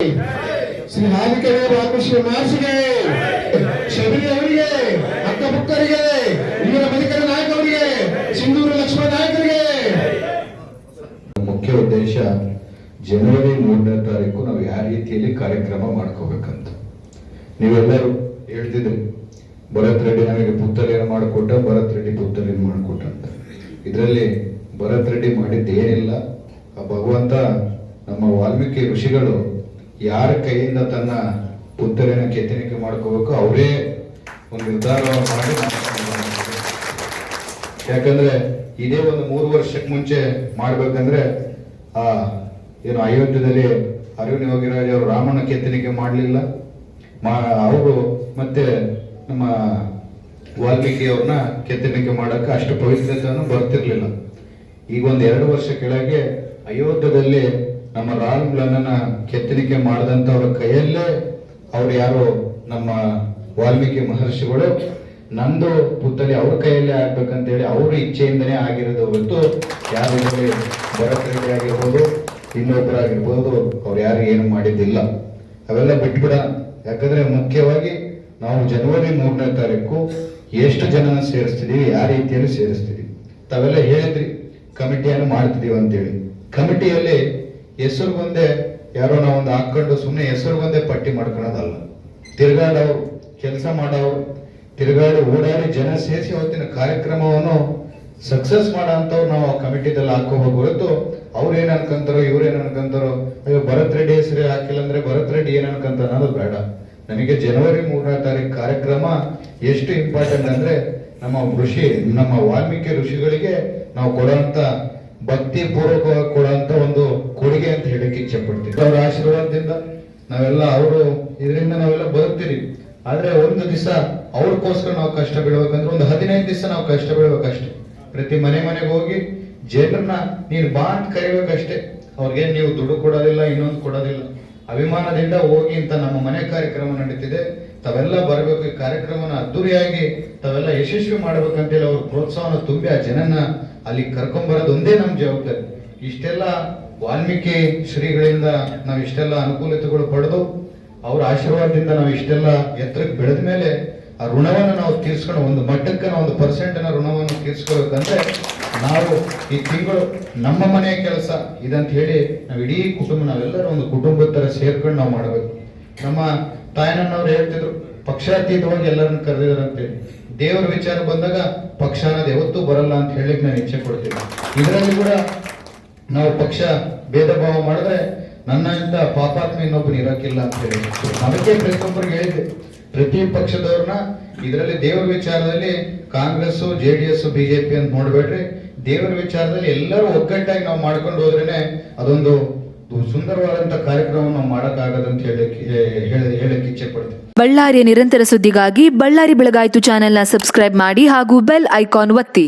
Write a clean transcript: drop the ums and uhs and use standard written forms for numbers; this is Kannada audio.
ಶ್ರೀ ಹಾಲಿಕೆರೆ ರಾಮೇಶ್ವರ ಮಹರ್ಷಿಗೆ, ಶಬರಿ ಅವರಿಗೆ, ಅಕ್ಕ ಬುಕ್ಕರಿಗೆ, ವೀರ ಮಧಿಕರ ನಾಯಕ ಅವರಿಗೆ, ಸಿಂಧೂರು ಲಕ್ಷ್ಮಣ ನಾಯಕರಿಗೆ. ಮುಖ್ಯ ಉದ್ದೇಶ ಜನವರಿ 3ನೇ ತಾರೀಕು ನಾವು ಯಾವ ರೀತಿಯಲ್ಲಿ ಕಾರ್ಯಕ್ರಮ ಮಾಡ್ಕೋಬೇಕಂತ. ನೀವೆಲ್ಲರೂ ಹೇಳ್ತಿದ್ರಿ, ಭರತ್ ರೆಡ್ಡಿ ನಮಗೆ ಪುತ್ತಲಿಯನ್ನು ಮಾಡಿಕೊಟ್ಟ, ಭರತ್ ರೆಡ್ಡಿ ಪುತ್ತಲಿಯನ್ನು ಮಾಡಿಕೊಟ್ಟ ಅಂತ. ಇದರಲ್ಲಿ ಭರತ್ ರೆಡ್ಡಿ ಮಾಡಿದ್ದೇನಿಲ್ಲ. ಆ ಭಗವಂತ ನಮ್ಮ ವಾಲ್ಮೀಕಿ ಋಷಿಗಳು ಯಾರ ಕೈಯಿಂದ ತನ್ನ ಪುತ್ತಲಿನ ಕೆತ್ತನಿಕೆ ಮಾಡ್ಕೋಬೇಕು ಅವರೇ ಒಂದು ನಿರ್ಧಾರವನ್ನು ಮಾಡಿ. ಯಾಕಂದ್ರೆ ಇದೇ ಒಂದು 3 ವರ್ಷಕ್ಕೆ ಮುಂಚೆ ಮಾಡ್ಬೇಕಂದ್ರೆ ಏನು ಅಯೋಧ್ಯದಲ್ಲಿ ಅರವಿಂದ ಯೋಗಿರಾಜ್ ಅವರು ರಾಮನ ಕೆತ್ತನಿಕೆ ಮಾಡಲಿಲ್ಲ. ಅವರು ಮತ್ತೆ ನಮ್ಮ ವಾಲ್ಮೀಕಿ ಅವ್ರನ್ನ ಕೆತ್ತನಿಕೆ ಮಾಡಕ್ಕೆ ಅಷ್ಟು ಪವಿತ್ರತೆಯನ್ನು ಬರ್ತಿರ್ಲಿಲ್ಲ. ಈಗ ಒಂದು 2 ವರ್ಷ ಕೆಳಗೆ ಅಯೋಧ್ಯದಲ್ಲಿ ನಮ್ಮ ರಾಮಲಲ್ಲನ ಕೆತ್ತನಿಕೆ ಮಾಡಿದಂಥವ್ರ ಕೈಯಲ್ಲೇ ಅವ್ರು ಯಾರು ನಮ್ಮ ವಾಲ್ಮೀಕಿ ಮಹರ್ಷಿಗಳು ನಂದು ಪುತ್ತಲಿ ಅವ್ರ ಕೈಯಲ್ಲೇ ಆಗ್ಬೇಕಂತೇಳಿ ಅವ್ರ ಇಚ್ಛೆಯಿಂದನೇ ಆಗಿರೋದು ಹೊರತು ಯಾರು ಇದರಲ್ಲಿ ಭರತ್ ರೆಡ್ಡಿ ಆಗಿರ್ಬೋದು, ಇನ್ನೊಬ್ಬರಾಗಿರ್ಬೋದು, ಅವ್ರು ಯಾರು ಏನು ಮಾಡಿದ್ದಿಲ್ಲ. ಅವೆಲ್ಲ ಬಿಟ್ಬಿಡ. ಯಾಕಂದ್ರೆ ಮುಖ್ಯವಾಗಿ ನಾವು ಜನವರಿ 3ನೇ ತಾರೀಕು ಎಷ್ಟು ಜನ ಸೇರಿಸ್ತಿದೀವಿ, ಯಾವ ರೀತಿಯಲ್ಲಿ ಸೇರಿಸ್ತಿದೀವಿ. ತಾವೆಲ್ಲ ಹೇಳಿದ್ರಿ ಕಮಿಟಿಯನ್ನು ಮಾಡ್ತಿದೀವಿ ಅಂತೇಳಿ. ಕಮಿಟಿಯಲ್ಲಿ ಹೆಸರು ಬಂದೆ ಯಾರೋ ನಾವೊಂದು ಹಾಕೊಂಡು ಸುಮ್ಮನೆ ಹೆಸರು ಬಂದೆ ಪಟ್ಟಿ ಮಾಡ್ಕೊಳೋದಲ್ಲ. ತಿರ್ಗಾಡವ್ರು, ಕೆಲಸ ಮಾಡೋರು, ತಿರ್ಗಾಡಿ ಓಡಾಡಿ ಜನ ಸೇರಿಸಿ ಅವತ್ತಿನ ಕಾರ್ಯಕ್ರಮವನ್ನು ಸಕ್ಸಸ್ ಮಾಡೋಂಥವ್ರು ನಾವು ಆ ಕಮಿಟಿದಲ್ಲಿ ಹಾಕೋಬೇಕು ಹೊರತು ಅವ್ರು ಏನ್ ಅನ್ಕೊಂತಾರೋ ಇವ್ರೇನ್ ಅನ್ಕೊಂತಾರೋ, ಅಯ್ಯೋ ಭರತ್ ರೆಡ್ಡಿ ಹೆಸರೇ ಹಾಕಿಲ್ಲ ಅಂದ್ರೆ ಭರತ್ ರೆಡ್ಡಿ ಏನ್ ಅನ್ಕೊಂತ ಅನ್ನೋದು ಬೇಡ. ನಮಗೆ ಜನವರಿ 3ನೇ ತಾರೀಕು ಕಾರ್ಯಕ್ರಮ ಎಷ್ಟು ಇಂಪಾರ್ಟೆಂಟ್ ಅಂದ್ರೆ ನಮ್ಮ ವಾಲ್ಮೀಕಿ ಋಷಿಗಳಿಗೆ ನಾವು ಕೊಡುವಂತ ಭಕ್ತಿ ಪೂರ್ವಕವಾಗಿ ಕೊಡುವಂತ ಒಂದು ಕೊಡುಗೆ ಅಂತ ಹೇಳಕ್ಕೆ ಇಚ್ಛೆ ಪಡ್ತೀವಿ. ಅವರ ಆಶೀರ್ವಾದದಿಂದ ನಾವೆಲ್ಲ ಇದರಿಂದ ನಾವೆಲ್ಲ ಬದುಕ್ತೀವಿ. ಆದ್ರೆ ಒಂದು ದಿವಸ ಅವ್ರಿಗೋಸ್ಕರ ನಾವು ಕಷ್ಟ ಬೀಳ್ಬೇಕಂದ್ರೆ ಒಂದು 15 ದಿವಸ ನಾವು ಕಷ್ಟ ಬೀಳ್ಬೇಕಷ್ಟೇ. ಪ್ರತಿ ಮನೆಗೆ ಹೋಗಿ ಜನರನ್ನ ನೀನು ಬಾ ಅಂತ ಕರಿಬೇಕಷ್ಟೇ. ಅವ್ರಿಗೆ ನೀವು ದುಡ್ಡು ಕೊಡೋದಿಲ್ಲ, ಇನ್ನೊಂದು ಕೊಡೋದಿಲ್ಲ. ಅಭಿಮಾನದಿಂದ ಹೋಗಿ ಅಂತ ನಮ್ಮ ಮನೆ ಕಾರ್ಯಕ್ರಮ ನಡೀತಿದೆ, ತಾವೆಲ್ಲ ಬರಬೇಕು. ಈ ಕಾರ್ಯಕ್ರಮನ ಅದ್ದೂರಿಯಾಗಿ ತಾವೆಲ್ಲ ಯಶಸ್ವಿ ಮಾಡ್ಬೇಕಂತೇಳಿ ಅವ್ರ ಪ್ರೋತ್ಸಾಹನ ತುಂಬಿ ಆ ಜನನ ಅಲ್ಲಿ ಕರ್ಕೊಂಡ್ಬರೋದು ಒಂದೇ ನಮ್ಮ ಜವಾಬ್ದಾರಿ. ಇಷ್ಟೆಲ್ಲ ವಾಲ್ಮೀಕಿ ಶ್ರೀಗಳಿಂದ ನಾವು ಇಷ್ಟೆಲ್ಲ ಅನುಕೂಲತೆಗಳು ಪಡೆದು ಅವ್ರ ಆಶೀರ್ವಾದದಿಂದ ನಾವು ಇಷ್ಟೆಲ್ಲ ಎತ್ತರಕ್ಕೆ ಬೆಳೆದ ಮೇಲೆ ಆ ಋಣವನ್ನು ನಾವು ತೀರ್ಸ್ಕೊಂಡು ಒಂದು ಮಟ್ಟಕ್ಕೆ ನಾವು 1% ಋಣವನ್ನು ತೀರ್ಸ್ಕೊಳ್ಬೇಕಂದ್ರೆ ನಾವು ಈ ತಿಂಗಳು ನಮ್ಮ ಮನೆಯ ಕೆಲಸ ಇದಂತ ಹೇಳಿ ನಾವು ಇಡೀ ಕುಟುಂಬ ನಾವೆಲ್ಲರೂ ಒಂದು ಕುಟುಂಬದ ತರ ಸೇರ್ಕೊಂಡು ನಾವು ಮಾಡಬೇಕು. ನಮ್ಮ ತಾಯನವ್ರು ಹೇಳ್ತಿದ್ರು ಪಕ್ಷಾತೀತವಾಗಿ ಎಲ್ಲರನ್ನು ಕರೆದಿದ್ದಾರೆ ಅಂತೇಳಿ. ದೇವರ ವಿಚಾರ ಬಂದಾಗ ಪಕ್ಷ ಅನ್ನೋದು ಯಾವತ್ತೂ ಬರಲ್ಲ ಅಂತ ಹೇಳಿಕ್ ನಾನು ಇಚ್ಛೆ ಕೊಡ್ತೀನಿ. ಇದರಲ್ಲಿ ಕೂಡ ನಾವು ಪಕ್ಷ ಭೇದ ಭಾವ ಮಾಡಿದ್ರೆ ನನ್ನ ಇಂತ ಪಾಪಾತ್ಮ ಇನ್ನೊಬ್ಬರು ಇರಕ್ಕಿಲ್ಲ ಅಂತ ಹೇಳಿ ಅದಕ್ಕೆ ಪ್ರತಿಯೊಬ್ಬರಿಗೆ ಹೇಳಿದೆ. ಪ್ರತಿ ಪಕ್ಷದವ್ರನ್ನ ಇದರಲ್ಲಿ ದೇವರ ವಿಚಾರದಲ್ಲಿ ಕಾಂಗ್ರೆಸ್, JDS, BJP ಅಂತ ನೋಡ್ಬೇಡ್ರಿ. ದೇವರ ವಿಚಾರದಲ್ಲಿ ಎಲ್ಲರೂ ಒಗ್ಗಟ್ಟಾಗಿ ನಾವು ಮಾಡ್ಕೊಂಡು ಹೋದ್ರೇನೆ ಅದೊಂದು ಸುಂದರವಾದಂತ ಕಾರ್ಯಕ್ರಮ ನಾವು ಮಾಡಕ್ಕಾಗದಂತ ಹೇಳಕ್ಕೆ ಇಚ್ಛೆ ಪಡ್ತೀವಿ. ಬಳ್ಳಾರಿಯ ನಿರಂತರ ಸುದ್ದಿಗಾಗಿ ಬಳ್ಳಾರಿ ಬೆಳಗಾಯಿತು ಚಾನೆಲ್ನ ಸಬ್ಸ್ಕ್ರೈಬ್ ಮಾಡಿ ಹಾಗೂ ಬೆಲ್ ಐಕಾನ್ ಒತ್ತಿ.